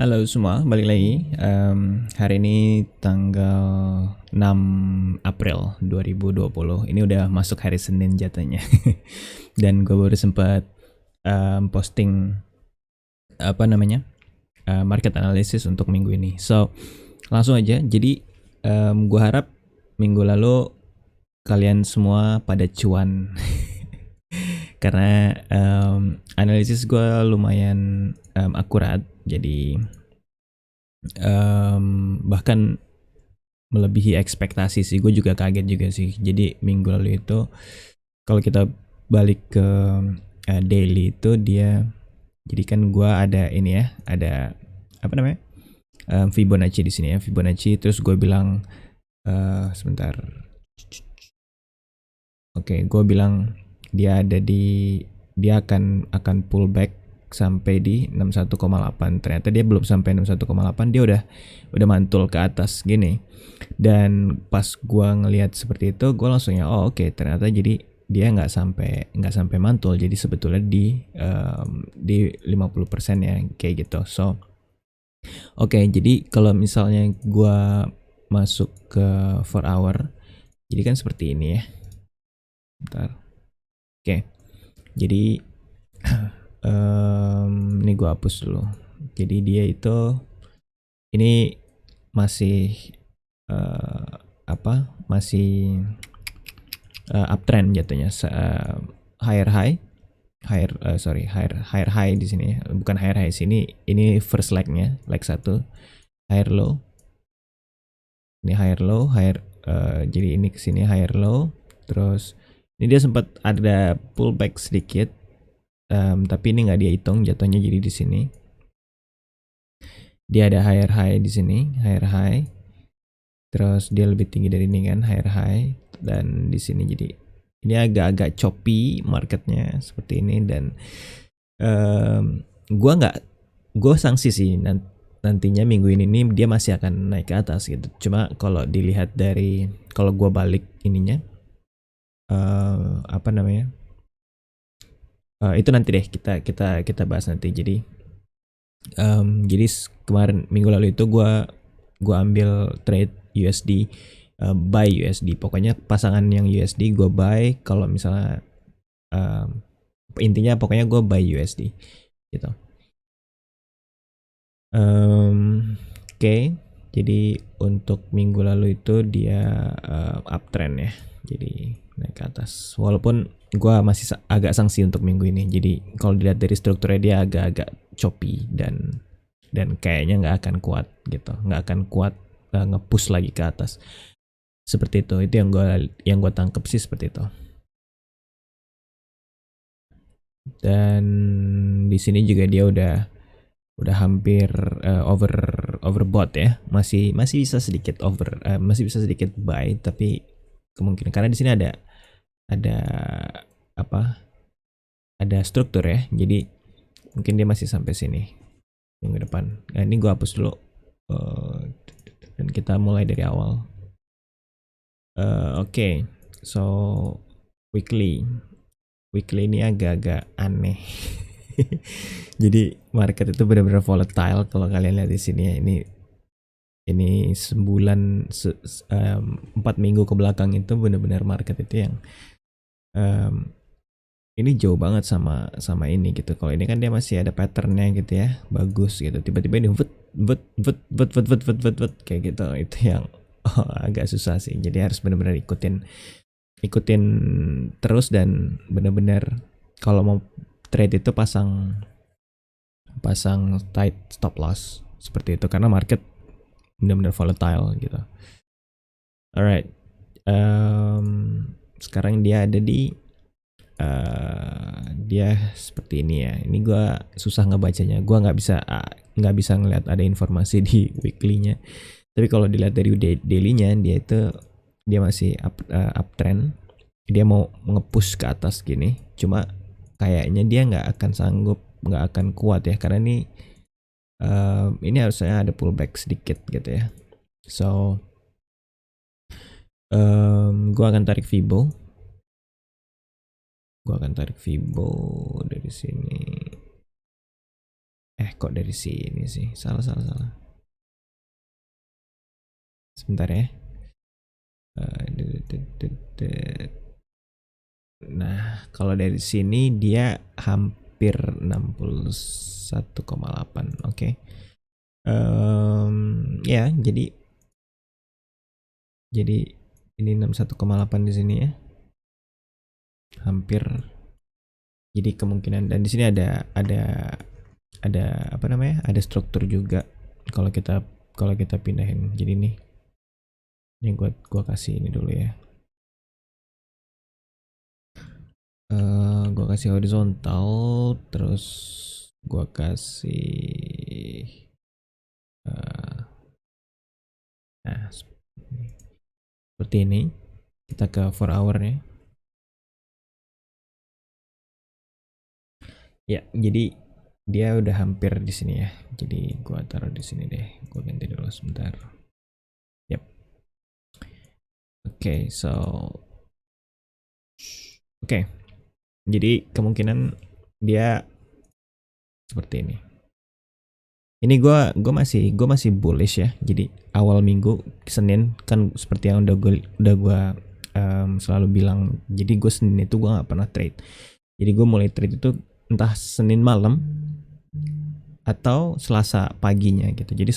Halo semua, balik lagi. Hari ini tanggal 6 April 2020. Ini udah masuk hari Senin jatuhnya. Dan gue baru sempat posting apa namanya market analysis untuk minggu ini. So langsung aja. Jadi gue harap minggu lalu kalian semua pada cuan karena analisis gue lumayan akurat. Jadi bahkan melebihi ekspektasi sih. Gue juga kaget juga sih. Jadi minggu lalu itu kalau kita balik ke daily itu dia, jadi kan gue ada ini ya, ada apa namanya, Fibonacci di sini ya, Fibonacci. Terus gue bilang sebentar. Oke, gue bilang dia ada di, dia akan pullback sampai di 61,8. Ternyata dia belum sampai 61,8, dia udah mantul ke atas gini. Dan pas gua ngelihat seperti itu, gua langsung ya, oh oke, ternyata jadi dia nggak sampai mantul. Jadi sebetulnya di 50% ya kayak gitu. So oke, jadi kalau misalnya gua masuk ke 4 hour, jadi kan seperti ini ya. Bentar. Oke, jadi ini gua hapus dulu. Jadi dia itu ini masih masih uptrend jatuhnya, higher high, higher high di sini, bukan higher high sini, ini first legnya, leg satu, higher low, ini higher low, jadi ini kesini higher low. Terus ini dia sempat ada pullback sedikit, tapi ini nggak dia hitung jatuhnya. Jadi di sini dia ada higher high di sini, higher high, terus dia lebih tinggi dari ini kan, higher high, dan di sini jadi ini agak-agak choppy marketnya seperti ini. Dan gue sanksi sih nantinya minggu ini nih dia masih akan naik ke atas gitu. Cuma kalau dilihat dari, kalau gue balik ininya, apa namanya, itu nanti deh kita bahas nanti. Jadi kemarin minggu lalu itu gue ambil trade USD, buy USD. Pokoknya pasangan yang USD gue buy. Kalau misalnya intinya pokoknya gue buy USD gitu. Oke. Jadi untuk minggu lalu itu dia uptrend ya. Jadi naik ke atas. Walaupun gue masih agak sanksi untuk minggu ini. Jadi kalau dilihat dari strukturnya dia agak-agak choppy dan kayaknya nggak akan kuat gitu, nggak akan kuat nge-push lagi ke atas seperti itu. Itu yang gue tangkep sih seperti itu. Dan di sini juga dia udah hampir overbought ya. Masih bisa sedikit masih bisa sedikit buy, tapi kemungkinan karena di sini ada apa, ada struktur ya. Jadi mungkin dia masih sampai sini minggu depan. Nah, ini gue hapus dulu, dan kita mulai dari awal. Oke. So weekly ini agak-agak aneh. Jadi market itu benar-benar volatile kalau kalian lihat di sini ya. Ini sebulan 4 minggu ke belakang itu benar-benar market itu yang ini jauh banget sama ini gitu. Kalau ini kan dia masih ada patternnya gitu ya, bagus gitu. Tiba-tiba ini kayak gitu. Itu yang agak susah sih. Jadi harus benar-benar ikutin terus, dan benar-benar kalau mau trade itu pasang tight stop loss seperti itu, karena market benar-benar volatile gitu. Alright, sekarang dia ada di dia seperti ini ya. Ini gue susah ngebacanya, gue nggak bisa ngeliat ada informasi di weekly-nya. Tapi kalau dilihat dari daily-nya, dia masih uptrend. Dia mau nge-push ke atas gini, cuma kayaknya dia nggak akan sanggup, nggak akan kuat ya, karena ini harusnya ada pullback sedikit gitu ya. So gue akan tarik Fibo. Dari sini. Kok dari sini sih? Salah. Sebentar ya. Nah, kalau dari sini dia hampir 61,8. Oke. Ya, jadi ini 61,8 di sini ya. Hampir. Jadi kemungkinan, dan di sini ada apa namanya? Ada struktur juga kalau kita pindahin. Jadi ini gua kasih ini dulu ya. Gua kasih horizontal, terus gua kasih nah seperti ini. Kita ke 4 hour nya. Ya, jadi dia udah hampir di sini ya. Jadi gua taruh di sini deh. Gua ganti dulu sebentar. Yap. Oke. Jadi kemungkinan dia seperti ini. Ini gue masih bullish ya. Jadi awal minggu Senin kan seperti yang udah gue selalu bilang. Jadi gue Senin itu gue nggak pernah trade. Jadi gue mulai trade itu entah Senin malam atau Selasa paginya gitu. Jadi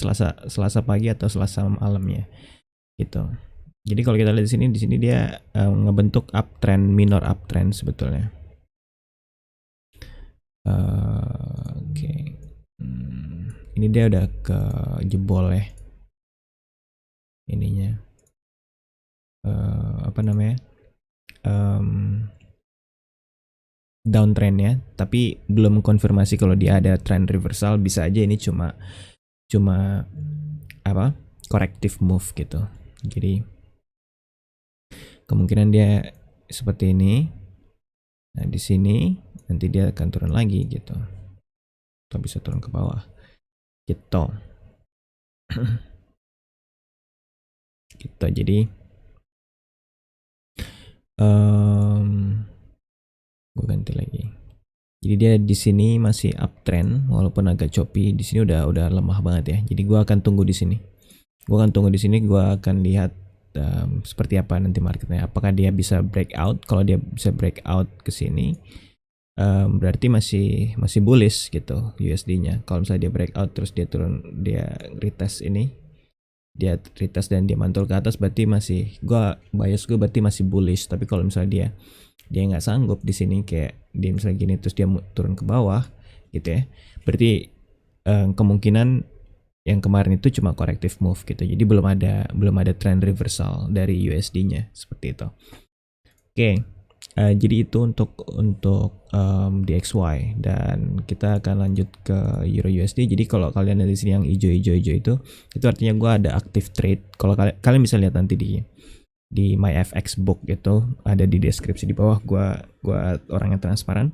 Selasa pagi atau Selasa malamnya gitu. Jadi kalau kita lihat di sini dia ngebentuk uptrend, minor uptrend sebetulnya. Oke. Ini dia udah ke jebol ya. Ininya. Apa namanya? Downtrend ya, tapi belum konfirmasi kalau dia ada trend reversal. Bisa aja ini cuma apa? Corrective move gitu. Jadi kemungkinan dia seperti ini. Nah, di sini nanti dia akan turun lagi gitu. Atau bisa turun ke bawah. Gitu. Gitu. Jadi gue ganti lagi. Jadi dia di sini masih uptrend walaupun agak choppy. Di sini udah lemah banget ya. Jadi gue akan tunggu di sini. Gue akan lihat seperti apa nanti marketnya. Apakah dia bisa breakout? Kalau dia bisa breakout ke sini, berarti masih bullish gitu USD-nya. Kalau misalnya dia breakout terus dia turun, dia retest ini, dia retest dan dia mantul ke atas, berarti bias gue berarti masih bullish. Tapi kalau misalnya dia nggak sanggup di sini, kayak dia misalnya gini terus dia turun ke bawah gitu ya, berarti kemungkinan yang kemarin itu cuma corrective move gitu. Jadi belum ada trend reversal dari USD-nya seperti itu. Oke. Jadi itu untuk DXY, dan kita akan lanjut ke Euro USD. Jadi kalau kalian lihat di sini yang hijau itu artinya gue ada active trade. Kalau kalian bisa lihat nanti di MyFX book itu ada di deskripsi di bawah. Gue orang yang transparan.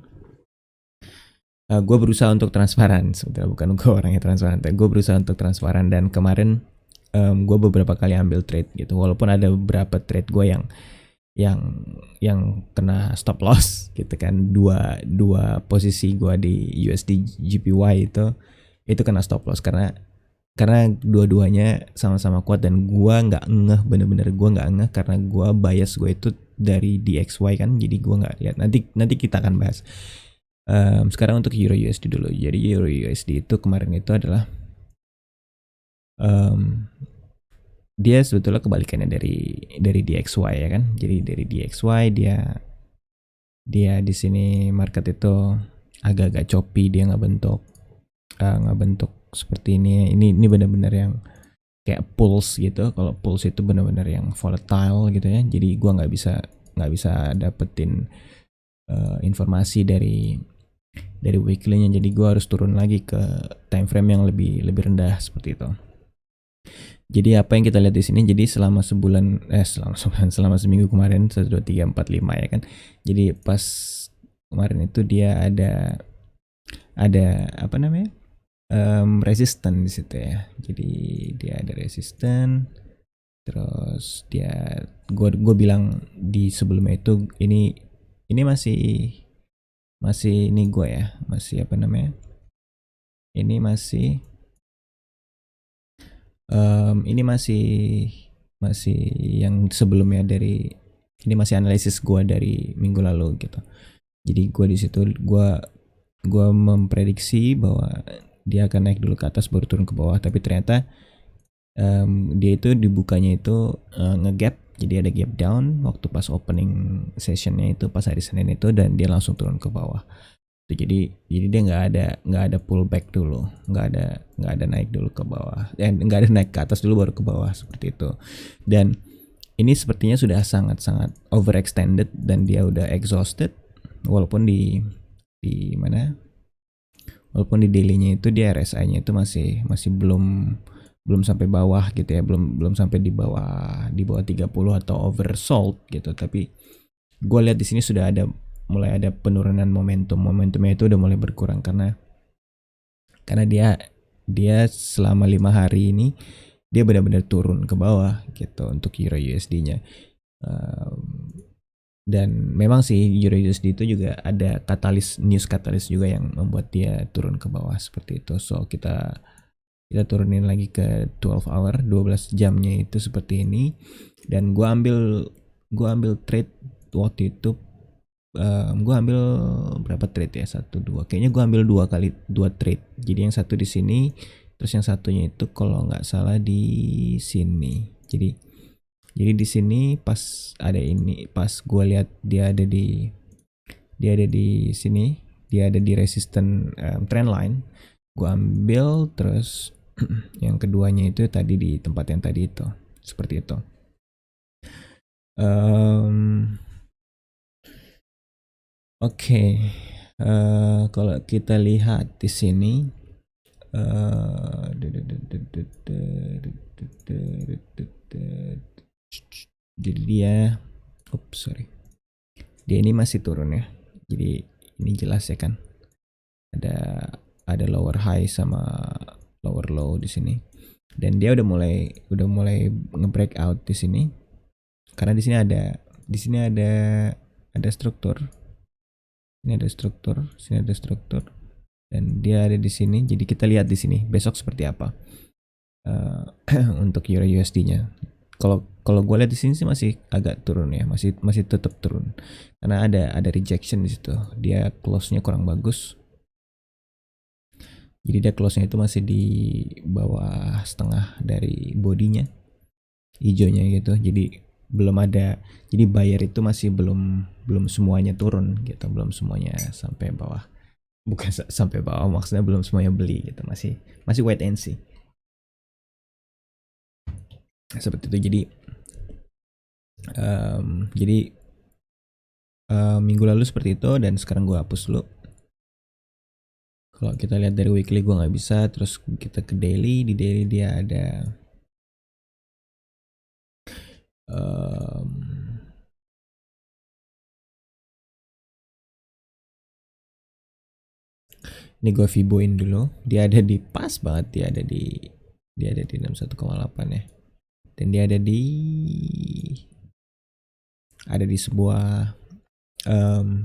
Gue berusaha untuk transparan sebetulnya, bukan gue orang yang transparan, tapi gue berusaha untuk transparan. Dan kemarin gue beberapa kali ambil trade gitu, walaupun ada beberapa trade gue yang kena stop loss gitu kan. Dua posisi gue di USD JPY itu kena stop loss karena dua-duanya sama-sama kuat, dan gue nggak ngeh, bener-bener gue nggak ngeh karena gue bias gue itu dari DXY kan. Jadi gue nggak lihat, nanti kita akan bahas. Sekarang untuk Euro USD dulu. Jadi Euro USD itu kemarin itu adalah dia sebetulnya kebalikannya dari DXY ya kan. Jadi dari DXY dia di sini market itu agak-agak choppy, dia nggak bentuk seperti ini. Ini benar-benar yang kayak pulse gitu. Kalau pulse itu benar-benar yang volatile gitu ya. Jadi gua nggak bisa dapetin informasi dari weekly-nya. Jadi gue harus turun lagi ke time frame yang lebih rendah seperti itu. Jadi apa yang kita lihat di sini, jadi selama seminggu kemarin 1 2 3 4 5 ya kan. Jadi pas kemarin itu dia ada apa namanya? Resisten di situ ya. Jadi dia ada resisten. Terus gue bilang di sebelumnya itu ini masih ini gue ya, masih apa namanya, Ini masih ini masih yang sebelumnya dari ini masih analisis gua dari minggu lalu gitu. Jadi gua di situ gua memprediksi bahwa dia akan naik dulu ke atas baru turun ke bawah, tapi ternyata dia itu dibukanya itu ngegap, jadi ada gap down waktu pas opening sessionnya itu pas hari Senin itu, dan dia langsung turun ke bawah. Jadi dia nggak ada pullback dulu, nggak ada naik dulu ke bawah, nggak ada naik ke atas dulu baru ke bawah seperti itu. Dan ini sepertinya sudah sangat-sangat overextended dan dia udah exhausted, walaupun di mana walaupun di daily-nya itu dia RSI-nya itu masih belum sampai bawah gitu ya, belum sampai di bawah 30 atau oversold gitu, tapi gue lihat di sini sudah mulai ada penurunan momentumnya itu udah mulai berkurang karena dia selama 5 hari ini dia benar-benar turun ke bawah gitu untuk Euro USD-nya. Dan memang sih Euro USD itu juga ada news katalis juga yang membuat dia turun ke bawah seperti itu. So kita turunin lagi ke 12 hour, 12 jamnya itu seperti ini. Dan gua ambil trade waktu itu, gue ambil berapa trade ya, 1 2, kayaknya gue ambil 2 trade. Jadi yang satu di sini, terus yang satunya itu kalau nggak salah di sini. Jadi di sini pas gue lihat dia ada di sini, dia ada di resisten trend line, gue ambil. Terus yang keduanya itu tadi di tempat yang tadi itu seperti itu. Oke, kalau kita lihat di sini, jadi dia ini masih turun ya. Jadi ini jelas ya kan, ada lower high sama lower low di sini, dan dia udah mulai nge-break out di sini, karena di sini ada struktur. Ini ada struktur, sini ada struktur, dan dia ada di sini. Jadi kita lihat di sini besok seperti apa untuk Euro USD-nya. Kalau gue lihat di sini sih masih agak turun ya, masih tetap turun karena ada rejection di situ. Dia close-nya kurang bagus. Jadi dia close-nya itu masih di bawah setengah dari bodinya, hijaunya gitu. Jadi jadi buyer itu masih belum semuanya turun gitu, belum semuanya sampai bawah. Bukan sampai bawah, maksudnya belum semuanya beli gitu, masih wait and see seperti itu. Jadi minggu lalu seperti itu, dan sekarang gue hapus dulu. Kalau kita lihat dari weekly gue nggak bisa. Terus kita ke daily, di daily dia ada ini gue fiboin dulu. Dia ada di pas banget, dia ada di 61,8 ya, dan dia ada di sebuah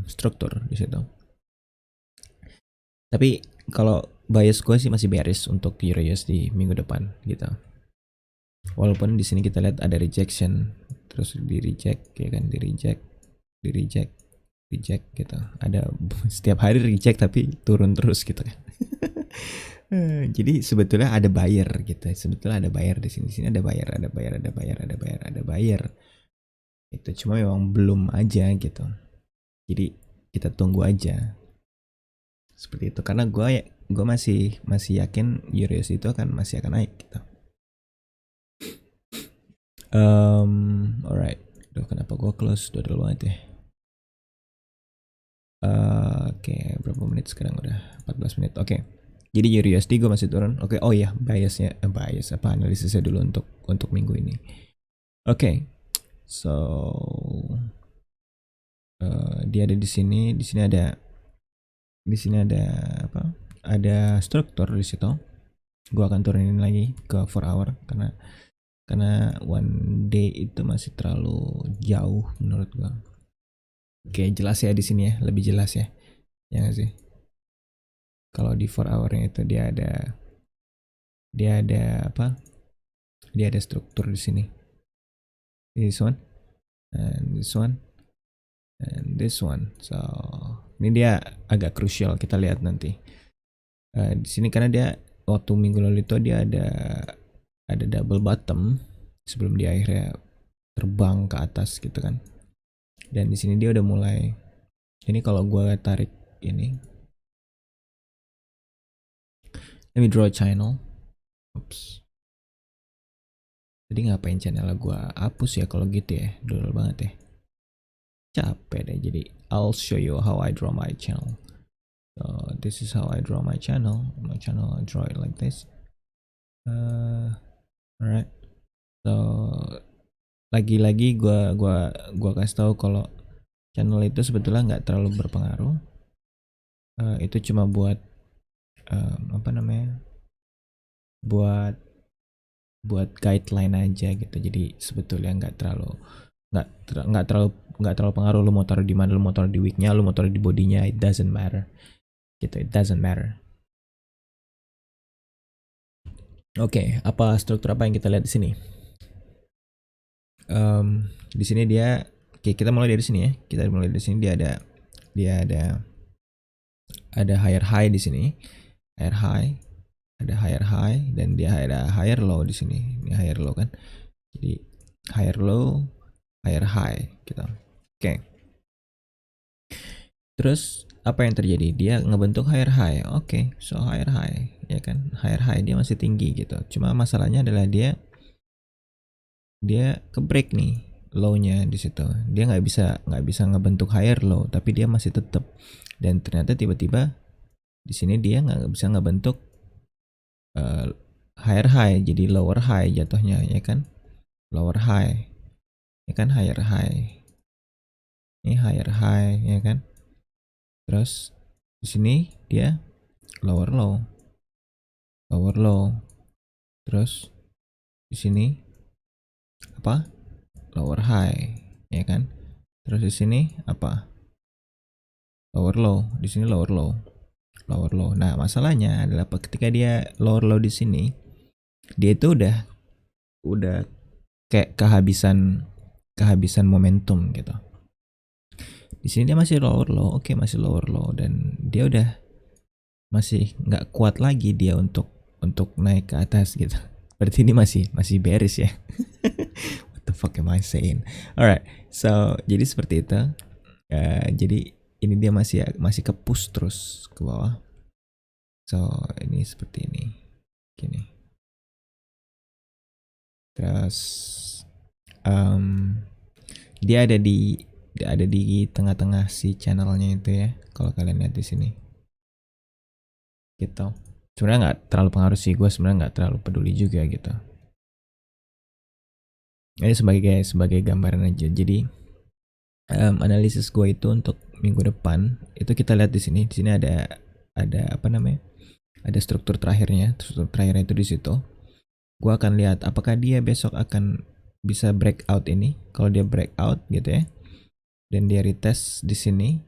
struktur di situ. Tapi kalau bias gue sih masih bearish untuk Euro USD minggu depan gitu. Walaupun di sini kita lihat ada rejection, terus di reject ya kan, di reject gitu. Ada setiap hari reject tapi turun terus gitu kan. Jadi sebetulnya ada buyer gitu. Sebetulnya ada buyer di sini. Sini ada buyer. Itu cuma memang belum aja gitu. Jadi kita tunggu aja. Seperti itu, karena gue masih yakin Euro USD itu masih akan naik gitu. Alright. Duh, kenapa gue close dulu banget ya? Oke, berapa menit sekarang? Udah 14 menit. Oke. Jadi Euro USD gue masih turun. Oke, oh ya, bias apa analisisnya dulu untuk minggu ini. Oke. So dia ada di sini ada apa? Ada struktur di situ. Gue akan turunin lagi ke 4 hour karena one day itu masih terlalu jauh menurut gue. Oke, jelas ya di sini ya, lebih jelas ya. Ya nggak sih? Kalau di 4 hour-nya itu dia ada apa? Dia ada struktur di sini. This one and this one and this one. So ini dia agak krusial, kita lihat nanti. Di sini karena dia waktu minggu lalu itu dia ada double bottom sebelum dia akhirnya terbang ke atas gitu kan. Dan di sini dia udah mulai. Ini kalau gue tarik ini, let me draw a channel. Oops. Jadi ngapain channel gue hapus ya kalau gitu ya, dulu banget ya. Capek deh, jadi I'll show you how I draw my channel. So this is how I draw my channel. My channel I draw it like this. Alright. So lagi-lagi gua kasih tahu kalau channel itu sebetulnya nggak terlalu berpengaruh. Itu cuma buat apa namanya? Buat guideline aja gitu. Jadi sebetulnya nggak terlalu pengaruh lu mau taruh di mana, lu mau taruh di wignya, lu mau taruh di bodinya, it doesn't matter. Gitu, it doesn't matter. Oke, apa struktur apa yang kita lihat di sini? Di sini dia, oke, kita mulai dari sini ya. Kita mulai dari sini dia ada higher high di sini, higher high, ada higher high, dan dia ada higher low di sini. Ini higher low kan. Jadi higher low, higher high gitu. Oke. Terus apa yang terjadi? Dia ngebentuk higher high. Oke, so higher high ya kan. Higher high dia masih tinggi gitu. Cuma masalahnya adalah dia ke break nih low-nya di situ. Dia nggak bisa ngebentuk higher low, tapi dia masih tetap. Dan ternyata tiba-tiba di sini dia nggak bisa ngebentuk higher high, jadi lower high jatuhnya ya kan. Lower high ya kan, higher high. Ini higher high ya kan. Terus di sini dia lower low. Lower low. Terus di sini apa? Lower high ya kan. Terus di sini apa? Lower low. Di sini lower low. Lower low. Nah, masalahnya adalah ketika dia lower low di sini, dia itu udah kayak kehabisan momentum gitu. Di sini dia masih lower low, oke, masih lower low, dan dia udah masih nggak kuat lagi dia untuk naik ke atas gitu. Berarti ini masih bearish ya. What the fuck am I saying? Alright, so jadi seperti itu. Jadi ini dia masih ke push terus ke bawah. So ini seperti ini, gini. Terus dia ada di tengah-tengah si channelnya itu ya. Kalau kalian lihat di sini, gitu. Sebenarnya nggak terlalu pengaruh sih, gue sebenarnya nggak terlalu peduli juga gitu. Ini sebagai gambaran aja. Jadi analisis gue itu untuk minggu depan itu kita lihat di sini. Di sini ada apa namanya? Ada struktur terakhirnya. Struktur terakhirnya itu di situ. Gue akan lihat apakah dia besok akan bisa breakout ini. Kalau dia breakout gitu ya, dan dia retest di sini,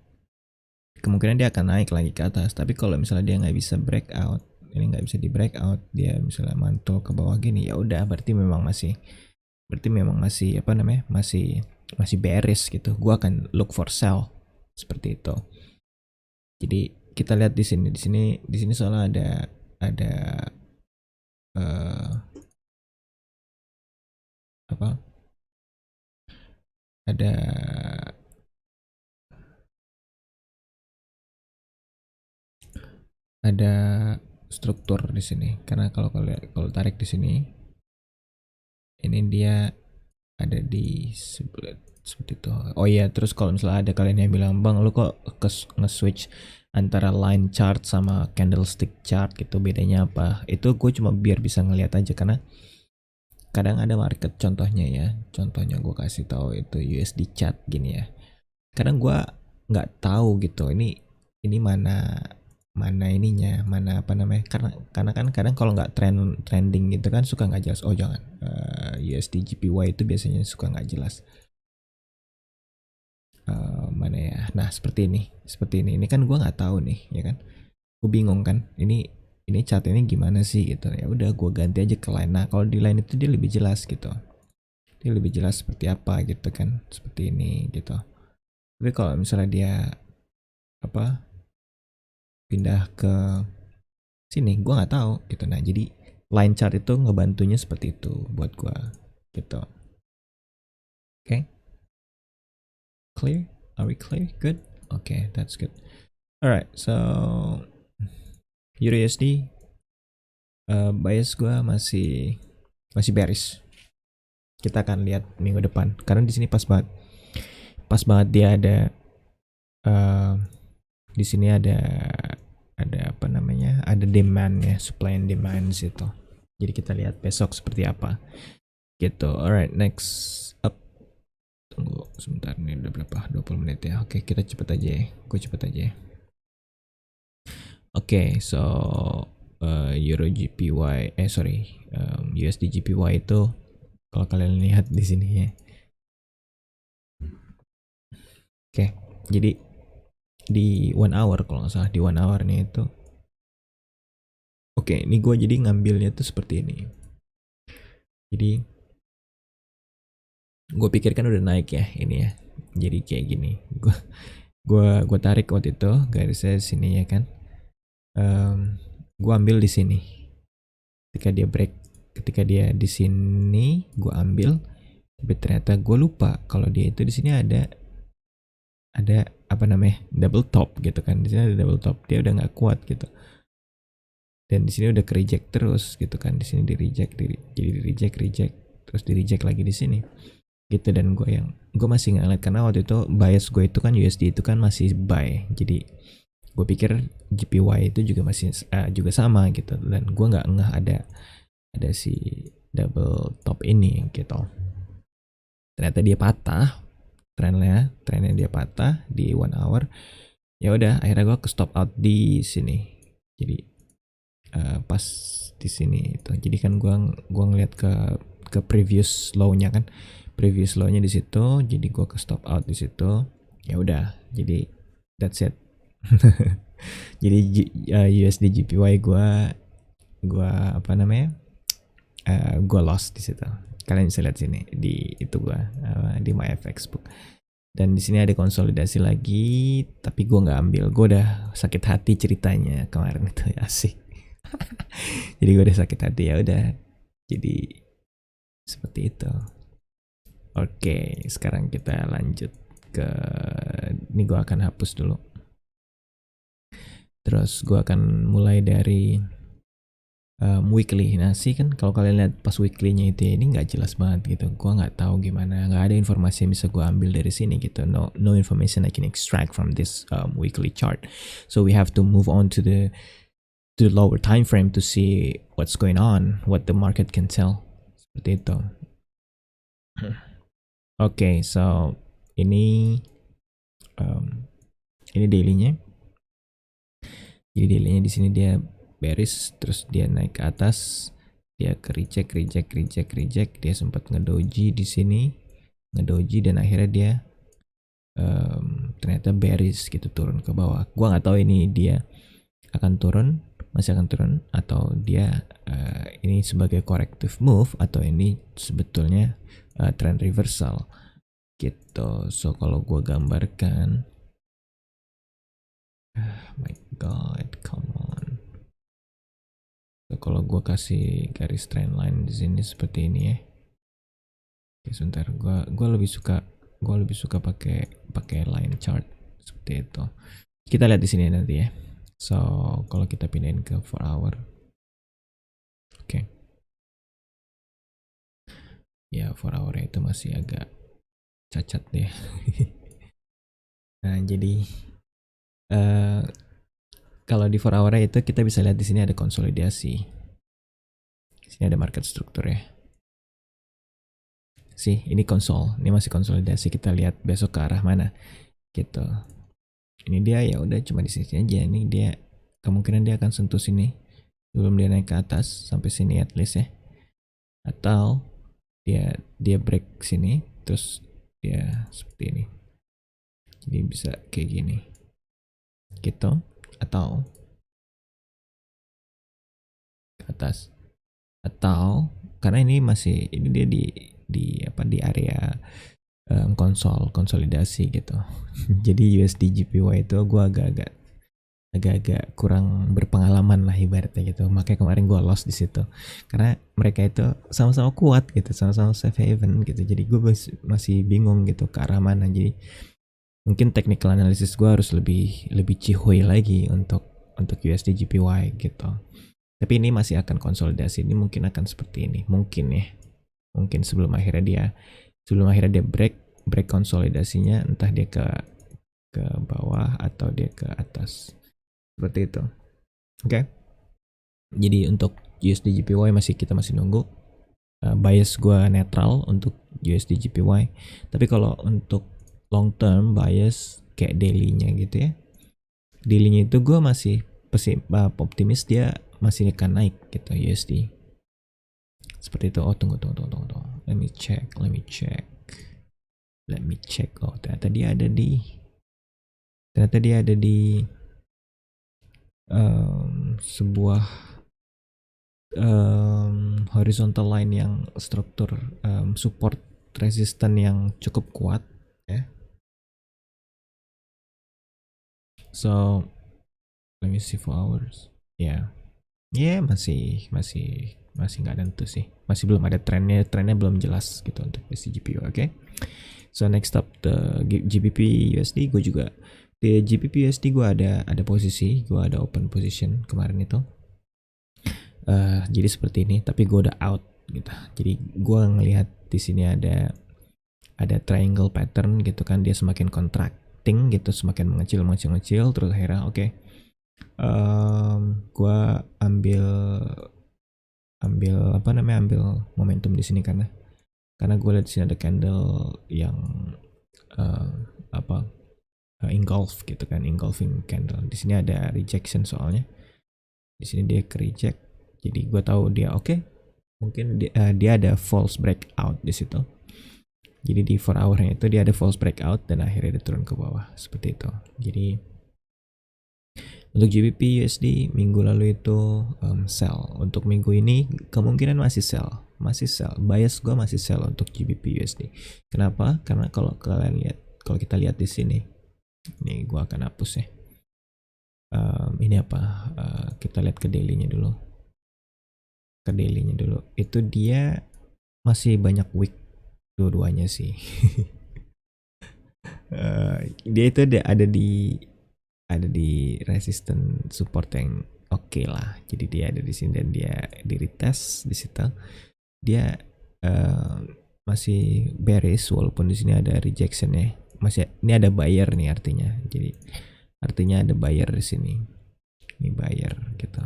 kemungkinan dia akan naik lagi ke atas. Tapi kalau misalnya dia nggak bisa breakout, ini nggak bisa di breakout, dia misalnya mantul ke bawah gini, ya udah berarti memang masih apa namanya, masih bearish gitu. Gua akan look for sell seperti itu. Jadi kita lihat di sini soalnya ada apa, ada struktur di sini. Karena kalau tarik di sini, ini dia ada di seperti itu. Oh iya, terus kalau misalnya ada kalian yang bilang, bang lu kok nge-switch antara line chart sama candlestick chart gitu, bedanya apa? Itu gue cuma biar bisa ngeliat aja, karena kadang ada market, contohnya gue kasih tahu itu USD chart gini ya. Kadang gue nggak tahu gitu, ini mana ininya, mana apa namanya, karena kan kadang kalau nggak trending gitu kan suka nggak jelas. Oh jangan, USD JPY itu biasanya suka nggak jelas. Mana ya, nah seperti ini kan gue nggak tahu nih ya kan. Gue bingung kan, ini chart ini gimana sih gitu. Ya udah gue ganti aja ke line. Nah kalau di line itu dia lebih jelas gitu, dia lebih jelas seperti apa gitu kan, seperti ini gitu. Tapi kalau misalnya dia apa pindah ke sini, gue nggak tahu gitu. Nah jadi line chart itu ngebantunya seperti itu buat gue gitu. Okay, clear? Are we clear? Good. Okay, that's good. Alright, so EURUSD bias gue masih masih bearish. Kita akan lihat minggu depan karena di sini pas banget dia ada uh, di sini ada apa namanya, ada demand ya, supply and demand situ. Jadi kita lihat besok seperti apa gitu. Alright, next up. Tunggu sebentar, nih udah berapa, 20 menit ya. Oke, kita cepet aja ya, gue cepet aja ya. Oke, so Euro GPY USD GPY itu kalau kalian lihat di sini ya. Oke, jadi di 1 hour, kalau nggak salah di 1 hour nih itu. Oke, ini gue jadi ngambilnya tuh seperti ini. Jadi gue pikir kan udah naik ya ini ya. Jadi kayak gini. Gue tarik waktu itu garisnya sini ya kan. Gue ambil di sini. Ketika dia di sini, gue ambil. Tapi ternyata gue lupa kalau dia itu di sini ada apa namanya, double top gitu kan. Di sini ada double top, dia udah nggak kuat gitu. Dan di sini udah ke reject terus gitu kan. Di sini di reject, jadi di reject, terus di reject lagi di sini gitu. Dan gue masih nggak ngeliat karena waktu itu bias gue itu kan USD itu kan masih buy. Jadi gue pikir GPY itu juga masih juga sama gitu. Dan gue nggak ngeh ada si double top ini gitu. Ternyata dia patah, trennya dia patah di 1 hour. Ya udah, akhirnya gue ke stop out di sini. Jadi pas di sini itu. Jadi kan gua ngeliat ke previous low-nya kan. Previous low-nya di situ, jadi gua ke stop out di situ. Ya udah, jadi that's it. Jadi USD GPY gua apa namanya? Gua lost di situ. Kalian bisa lihat sini di itu gua di MyFX book. Dan di sini ada konsolidasi lagi, tapi gue nggak ambil. Gue udah sakit hati ceritanya kemarin itu, asik. Jadi gue udah sakit hati, ya udah. Jadi seperti itu. Oke, sekarang kita lanjut ke ini, gue akan hapus dulu. Terus gue akan mulai dari weekly. Nah sih kan kalau kalian lihat pas weekly-nya itu ya, ini nggak jelas banget gitu. Gue nggak tahu gimana, nggak ada informasi yang bisa gue ambil dari sini gitu. No information I can extract from this weekly chart. So we have to move on to the lower time frame to see what's going on, what the market can tell. Seperti itu. Oke, so ini ini daily-nya. Jadi daily-nya di sini dia bearish, terus dia naik ke atas, dia ke reject, dia sempat ngedoji di sini, dan akhirnya dia ternyata bearish gitu, turun ke bawah. Gua nggak tahu ini dia masih akan turun atau dia ini sebagai corrective move atau ini sebetulnya trend reversal gitu. So kalau gue gambarkan, my god, come on. So, kalau gue kasih garis trend line di sini seperti ini ya. Oke, sebentar, gue lebih suka pakai line chart seperti itu. Kita lihat di sini nanti ya. So kalau kita pindahin ke 4 hour, oke. Ya 4 hour itu masih agak cacat deh. Nah jadi kalau di 4 hour itu kita bisa lihat di sini ada konsolidasi. Di sini ada market struktur ya. Sih, ini ini masih konsolidasi. Kita lihat besok ke arah mana gitu. Ini dia ya udah cuma di sini aja. Ini dia kemungkinan dia akan sentuh sini sebelum dia naik ke atas sampai sini at least ya. Atau dia break sini terus dia seperti ini. Jadi bisa kayak gini. Gitu. Atau atas. Atau karena ini masih ini dia di area konsol konsolidasi gitu. Jadi USD JPY itu gue agak kurang berpengalaman lah ibaratnya gitu. Makanya kemarin gue lost di situ karena mereka itu sama-sama kuat gitu, sama-sama safe haven gitu. Jadi gue masih bingung gitu ke arah mana. Jadi mungkin technical analysis gue harus lebih cihuy lagi untuk USD JPY gitu. Tapi ini masih akan konsolidasi. Ini mungkin akan seperti ini. Mungkin ya. Mungkin sebelum akhirnya dia break konsolidasinya, entah dia ke bawah atau dia ke atas. Seperti itu. Oke. Jadi untuk USD JPY kita masih nunggu. Bias gue netral untuk USD JPY. Tapi kalau untuk long term bias kayak daily-nya gitu ya. Daily-nya itu gue masih optimis dia masih akan naik gitu USD. Seperti itu. Oh, tunggu. Let me check. Oh, ternyata dia ada di sebuah horizontal line yang struktur support resisten yang cukup kuat ya. So let me see 4 hours. Ya. Yeah. Masih nggak tentu sih. Masih belum ada trennya belum jelas gitu untuk SCGPU. Oke. So next up the GBP USD. Gue juga di GBP USD gue ada posisi, gue ada open position kemarin itu. Jadi seperti ini, tapi gue udah out gitu. Jadi gue ngelihat di sini ada triangle pattern gitu kan, dia semakin contracting gitu, semakin mengecil terus akhirnya oke. Gue ambil momentum di sini karena gue lihat di sini ada candle yang engulf gitu kan, engulfing candle. Di sini ada rejection soalnya. Di sini dia ke reject. Jadi gue tahu dia oke. Mungkin dia ada false breakout di situ. Jadi di 4 hour-nya itu dia ada false breakout dan akhirnya dia turun ke bawah seperti itu. Jadi untuk GBP USD minggu lalu itu sell. Untuk minggu ini kemungkinan masih sell. Bias gue masih sell untuk GBP USD. Kenapa? Karena kalau kita lihat di sini, ini gue akan hapus ya. Ini apa? Kita lihat ke daily-nya dulu. Itu dia masih banyak wick dua-duanya sih. Dia itu ada di resistance support yang oke lah. Jadi dia ada di sini dan dia di retest di situ. Dia masih bearish walaupun di sini ada rejection ya. Ini ada buyer nih artinya. Jadi artinya ada buyer di sini. Ini buyer gitu.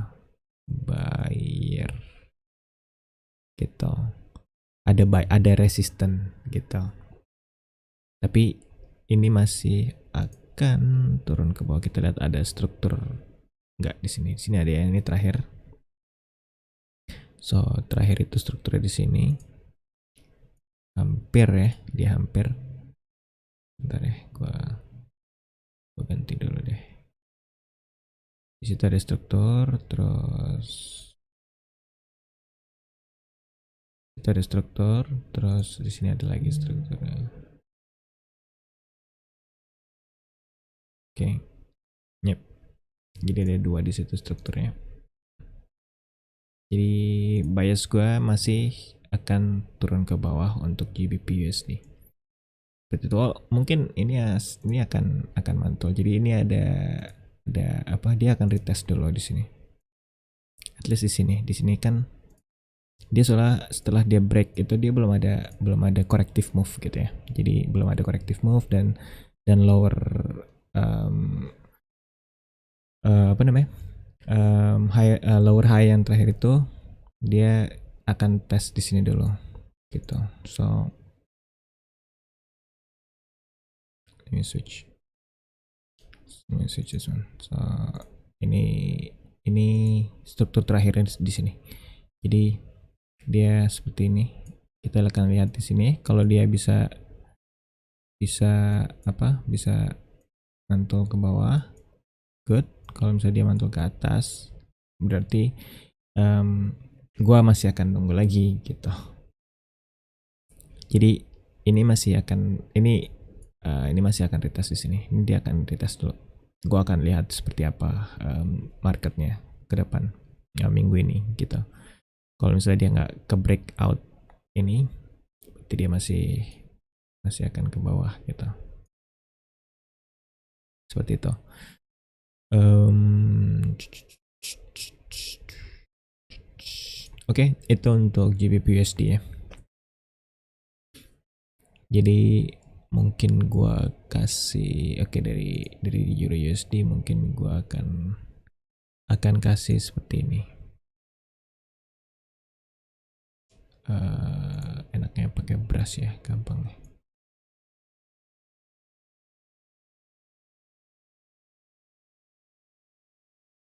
Ada resisten gitu. Tapi ini masih akan turun ke bawah. Kita lihat ada struktur enggak di sini. Di sini ada yang ini terakhir. So, terakhir itu strukturnya di sini. Hampir ya, dia hampir. Bentar ya, gua ganti dulu deh. Di situ ada struktur, terus di sini ada lagi strukturnya. Oke. Yep. Jadi ada 2 di situ strukturnya. Jadi bias gue masih akan turun ke bawah untuk GBP USD. Betul. Mungkin ini akan mantul. Jadi ini ada dia akan retest dulu di sini. At least di sini kan dia setelah dia break itu dia belum ada corrective move gitu ya. Jadi belum ada corrective move dan lower lower high yang terakhir itu dia akan tes di sini dulu gitu. So let me switch this one. So ini struktur terakhirnya di sini. Jadi dia seperti ini. Kita akan lihat di sini kalau dia bisa mantul ke bawah, good. Kalau misalnya dia mantul ke atas, berarti Gua masih akan tunggu lagi gitu. Jadi ini masih akan ini masih akan retest di sini. Ini dia akan retest dulu. Gua akan lihat seperti apa marketnya ke depan minggu ini gitu. Kalau misalnya dia nggak ke breakout ini, berarti dia masih akan ke bawah gitu. Seperti itu. Oke, itu untuk GBP USD ya. Jadi mungkin gua kasih dari Euro USD mungkin gua akan kasih seperti ini. Enaknya pakai brush ya, gampang nih.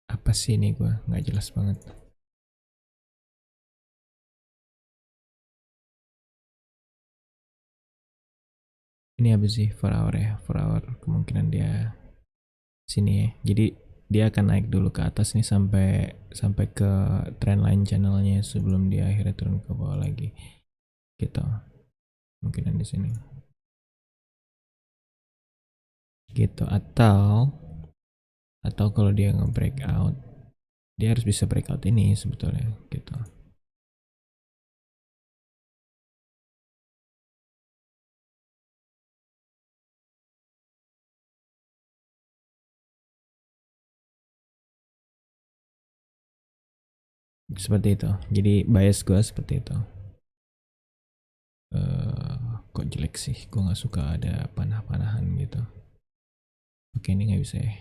Apa sih ini gua nggak jelas banget. Ini apa sih 4 hour ya? 4 hour kemungkinan dia sini ya. Jadi dia akan naik dulu ke atas nih sampai ke trendline channelnya sebelum dia akhirnya turun ke bawah lagi. Gitu. Kemungkinan di sini. Gitu atau kalau dia nge-breakout, dia harus bisa breakout ini sebetulnya gitu. Seperti itu. Jadi bias gue seperti itu. Kok jelek sih? Gue nggak suka ada panah-panahan gitu. Oke, ini nggak bisa ya.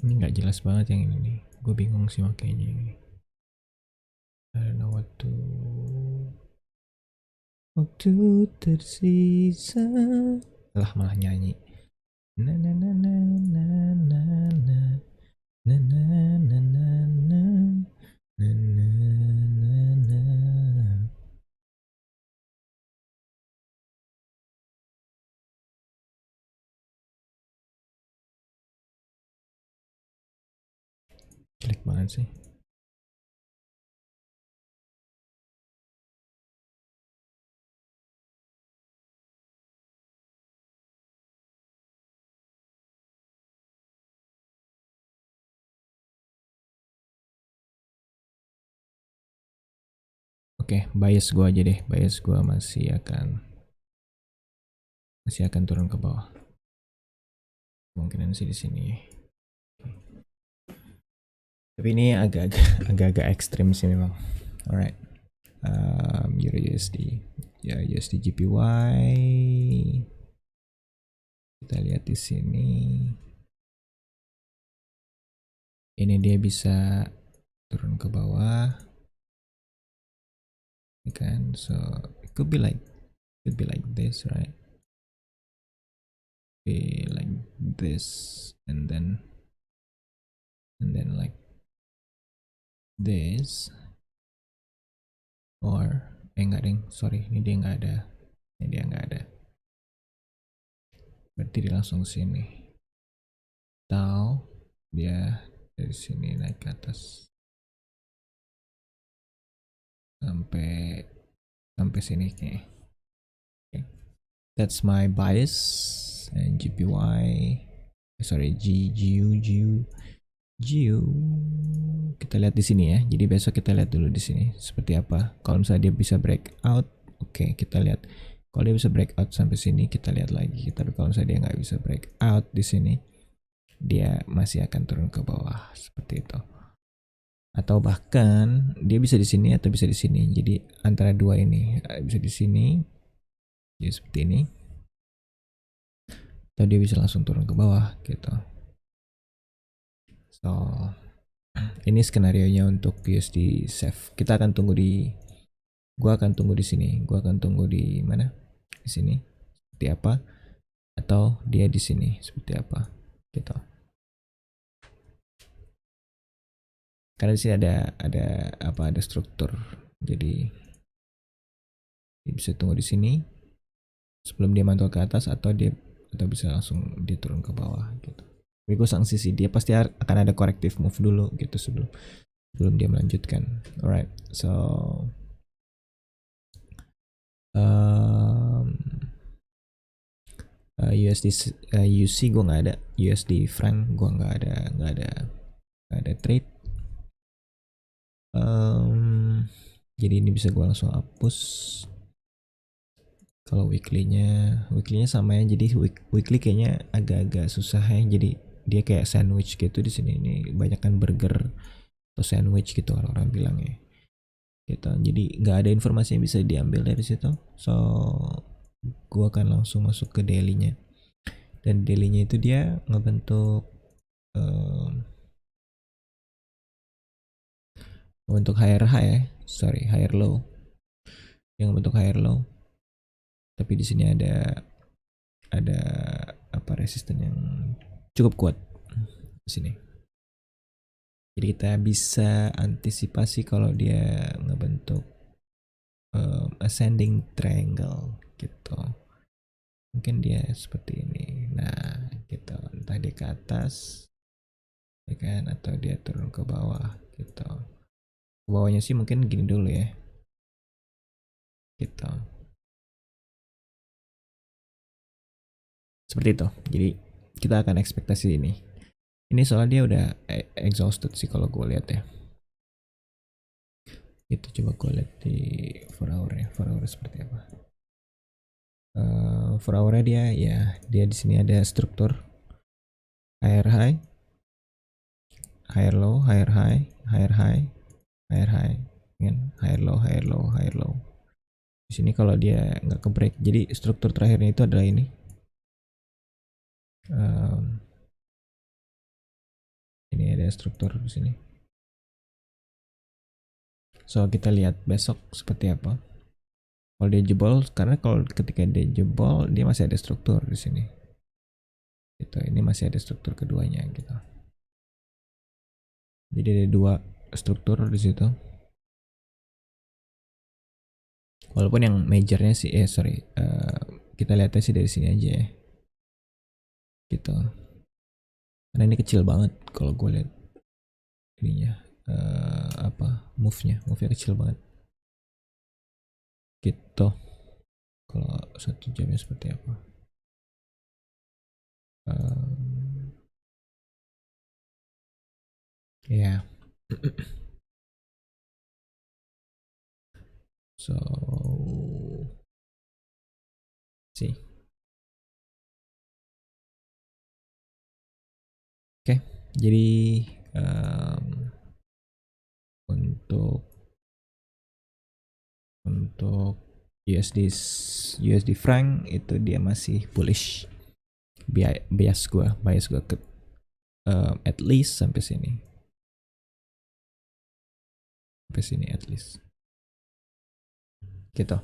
Ini nggak jelas banget yang ini nih. Gue bingung sih makanya ini. I don't know what to. Waktu tersisa. Lah malah nyanyi. Na na na na na na na na na na na na na na na. Jelek banget sih. Oke, bias gue aja deh. Bias gue masih akan turun ke bawah. Kemungkinan sih di sini. Tapi ini agak-agak ekstrim sih memang. Alright. Euro USD. Ya USD JPY. Kita lihat di sini. Ini dia bisa turun ke bawah. Kan, so it could be like this, right? Be like this and then like this, or enggak ding, sorry, ini dia nggak ada, berarti dia langsung sini, atau dia dari sini naik ke atas sampai sini kayak. Okay. That's my bias and GPY, sorry, GU. Kita lihat di sini ya. Jadi besok kita lihat dulu di sini seperti apa. Kalau misalnya dia bisa breakout, oke, kita lihat. Kalau dia bisa breakout sampai sini, kita lihat lagi. Tapi kalau misalnya dia nggak bisa breakout di sini, dia masih akan turun ke bawah seperti itu. Atau bahkan dia bisa di sini atau bisa di sini. Jadi antara dua ini, bisa di sini, jadi seperti ini. Atau dia bisa langsung turun ke bawah gitu. So ini skenario nya untuk USD safe. Kita akan tunggu gua akan tunggu di sini. Gua akan tunggu di mana? Di sini. Seperti apa? Atau dia di sini seperti apa? Gitu. Karena di sini ada struktur. Jadi dia bisa tunggu di sini sebelum dia mantul ke atas, atau bisa langsung dia turun ke bawah gitu. Tapi gue sanksi sih, dia pasti akan ada corrective move dulu gitu sebelum dia melanjutkan. Alright, so um, USD UC gue nggak ada, USD franc gue nggak ada trade. Jadi ini bisa gue langsung hapus. Kalau weekly-nya sama ya, jadi weekly kayaknya agak-agak susah ya, jadi dia kayak sandwich gitu di sini. Ini banyak kan burger atau sandwich gitu orang-orang bilang ya gitu. Jadi nggak ada informasi yang bisa diambil dari situ, so gua akan langsung masuk ke daily-nya. Dan daily-nya itu dia ngebentuk higher high ya, higher low, yang bentuk higher low. Tapi di sini ada apa, resisten yang cukup kuat di sini. Jadi kita bisa antisipasi kalau dia ngebentuk ascending triangle gitu. Mungkin dia seperti ini. Nah, gitu. Entah dia ke atas, ya kan, atau dia turun ke bawah gitu. Ke bawahnya sih mungkin gini dulu ya. Gitu. Seperti itu. Jadi kita akan ekspektasi ini. Ini soalnya dia udah exhausted sih kalau gue lihat ya. Itu coba gue lihat di 4 hour ya. 4 hour seperti apa. 4 hour dia di sini ada struktur higher high, higher low, higher high, higher high, higher high, kan? Higher low, higher low, higher low. Di sini kalau dia nggak ke break, jadi struktur terakhirnya itu adalah ini. Ini ada struktur di sini. So kita lihat besok seperti apa. Kalau dia jebol, karena kalau ketika dia jebol dia masih ada struktur di sini. Gitu. Ini masih ada struktur keduanya gitu. Jadi ada dua struktur di situ. Walaupun yang majornya sih kita lihatnya sih dari sini aja ya. Gitu. Karena ini kecil banget kalau gue lihat ininya move-nya kecil banget. Gitu. Kalau 1 jamnya seperti apa? Ya. So sih. Oke, jadi untuk USD franc itu dia masih bullish. Bias gue ke at least sampai sini. Sampai sini at least. Gitu.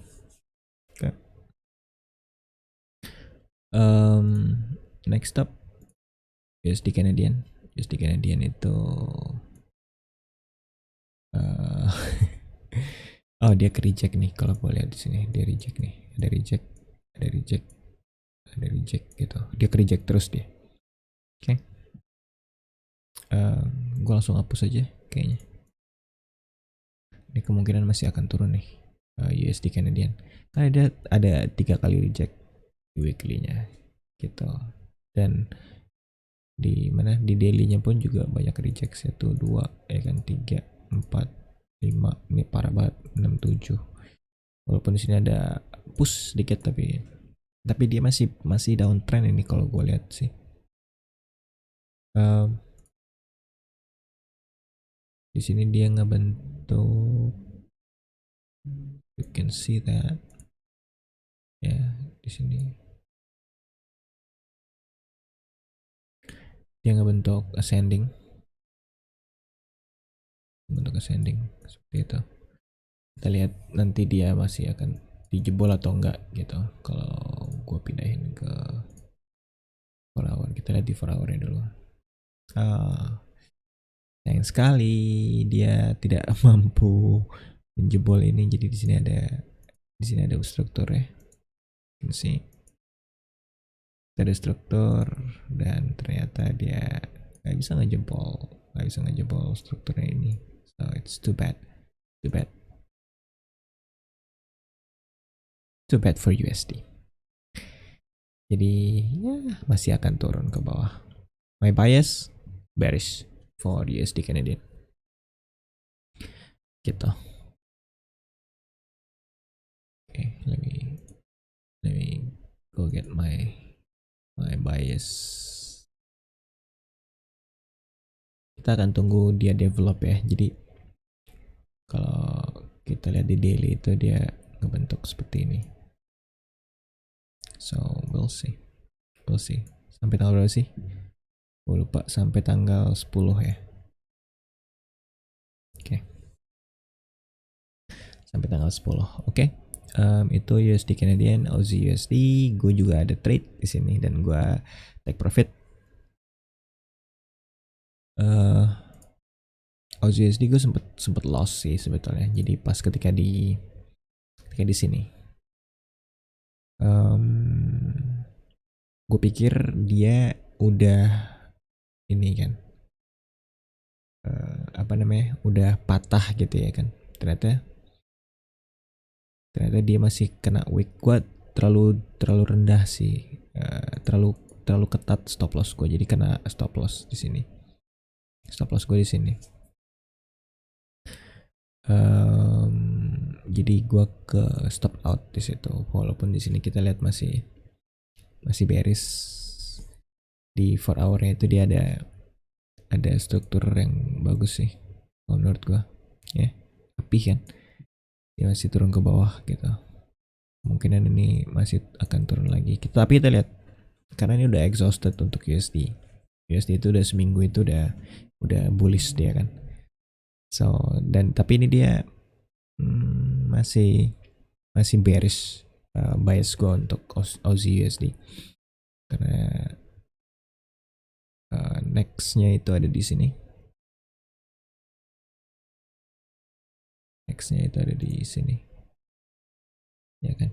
Oke. Next up USD Canadian. USD Canadian itu oh dia ke reject nih, kalau gue lihat di sini dia reject nih, ada reject gitu, dia ke reject terus dia. Oke. Gue langsung hapus aja kayaknya. Ini kemungkinan masih akan turun nih USD Canadian, karena ada 3 kali reject di weekly-nya gitu. Dan di mana di daily-nya pun juga banyak reject, 1, 2 ya kan, 3, 4, 5, ini parah banget, 6, 7. Walaupun di sini ada push sedikit, tapi dia masih downtrend ini kalau gue lihat sih. Di sini dia ngebentuk, you can see that ya, di sini dia ngebentuk ascending seperti itu. Kita lihat nanti dia masih akan dijebol atau enggak gitu. Kalau gue pindahin ke 4 hour, kita lihat di 4 hour dulu. Sayang sekali dia tidak mampu menjebol ini. Jadi di sini ada struktur ya. You can see. Ada struktur dan ternyata dia nggak bisa ngejempol strukturnya ini. So it's too bad, too bad, too bad for USD. Jadi ya masih akan turun ke bawah. My bias bearish for USD Canadian. Gitu. Okay, let me go get my bias. Kita akan tunggu dia develop ya. Jadi kalau kita lihat di daily itu dia ngebentuk seperti ini. So we'll see. Sampai tanggal berapa sih? Gue lupa, sampai tanggal 10 ya. Oke. Sampai tanggal 10. Oke. Itu USD Canadian, Aussie USD. Gue juga ada trade di sini dan gue take profit. Aussie USD gue sempet loss sih sebetulnya. Jadi pas ketika di sini. Gue pikir dia udah ini kan, udah patah gitu ya kan. Ternyata dia masih kena wick. Gue terlalu rendah sih, terlalu ketat stop loss gue, jadi kena stop loss di sini. Stop loss gue di sini. Jadi gue ke stop out di situ. Walaupun di sini kita lihat masih bearish. Di 4 hour-nya itu dia ada struktur yang bagus sih menurut gue ya, tapi kan dia masih turun ke bawah gitu. Kemungkinan ini masih akan turun lagi. Tapi kita lihat karena ini udah exhausted untuk USD. USD itu udah seminggu itu udah bullish dia kan. So dan tapi ini dia masih bearish bias gue untuk Aussie USD karena nextnya itu ada di sini. Nextnya itu ada di sini, ya kan?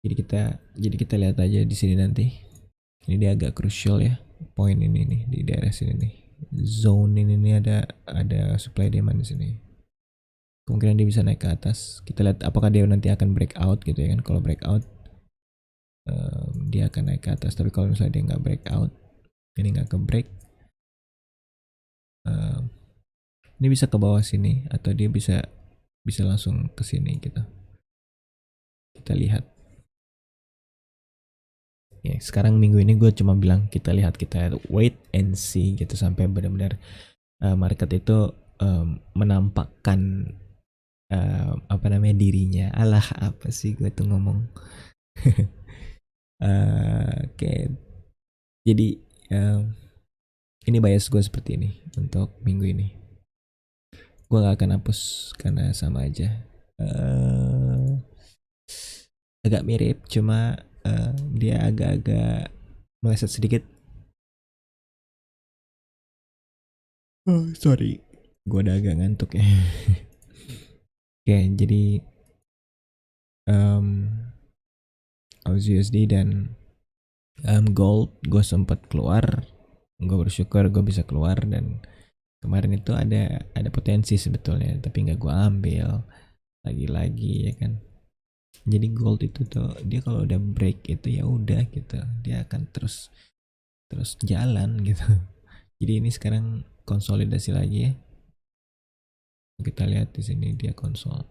Jadi kita lihat aja di sini nanti. Ini dia agak crucial ya, poin ini nih di daerah sini nih. Zone ini nih ada supply demand di sini. Kemungkinan dia bisa naik ke atas. Kita lihat apakah dia nanti akan breakout gitu ya kan. Kalau breakout dia akan naik ke atas. Tapi kalau misalnya dia nggak breakout, ini nggak ke break, ini bisa ke bawah sini atau dia bisa langsung ke sini gitu. Kita lihat. Ya, sekarang minggu ini gue cuma bilang kita wait and see gitu sampai benar-benar market itu menampakkan dirinya. Alah, apa sih gue tuh ngomong. Oke. Jadi ini bias gue seperti ini untuk minggu ini. Gue gak akan hapus karena sama aja. Agak mirip, cuma dia agak-agak meleset sedikit. Sorry, gue udah agak ngantuk ya. Oke, jadi Aussie USD dan gold gue sempat keluar. Gue bersyukur gue bisa keluar dan kemarin itu ada potensi sebetulnya, tapi nggak gue ambil lagi ya kan. Jadi gold itu tuh dia kalau udah break itu ya udah gitu, dia akan terus jalan gitu. Jadi ini sekarang konsolidasi lagi ya. Kita lihat di sini dia konsol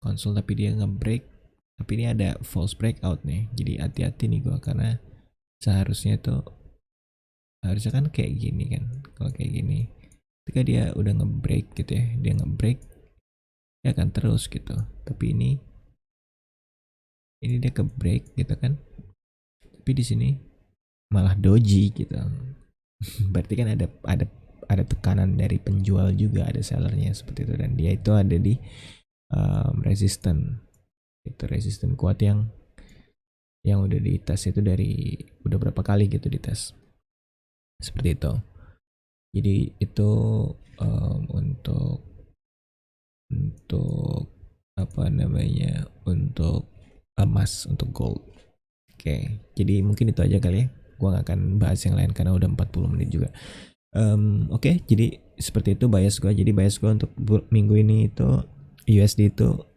tapi dia nge-break, tapi ini ada false breakout nih. Jadi hati-hati nih gue karena harusnya kan kayak gini kan. Kalau kayak gini ketika dia udah nge-break gitu ya, dia akan terus gitu. Tapi ini dia ke break gitu kan, tapi di sini malah doji gitu. Berarti kan ada tekanan dari penjual juga, ada sellernya seperti itu, dan dia itu ada di resisten. Itu resisten kuat yang udah dites itu udah berapa kali gitu dites seperti itu. Jadi itu untuk untuk emas, untuk gold. jadi mungkin itu aja kali ya. Gua nggak akan bahas yang lain karena udah 40 menit juga. Oke, jadi seperti itu bias gue. Jadi bias gue untuk minggu ini itu USD itu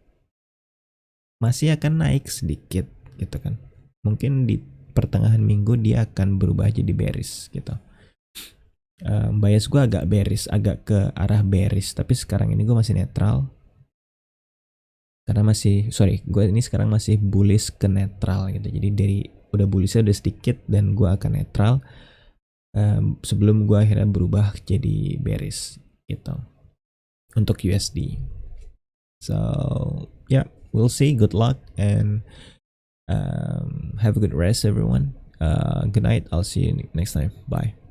masih akan naik sedikit gitu kan. Mungkin di pertengahan minggu dia akan berubah jadi bearish gitu. Bias gue agak bearish, agak ke arah bearish. Tapi sekarang ini gue masih netral. Karena gue ini sekarang masih bullish ke netral gitu. Jadi dari udah bullishnya udah sedikit dan gue akan netral. Sebelum gue akhirnya berubah jadi bearish gitu untuk USD. So yeah, we'll see. Good luck and have a good rest, everyone. Good night. I'll see you next time. Bye.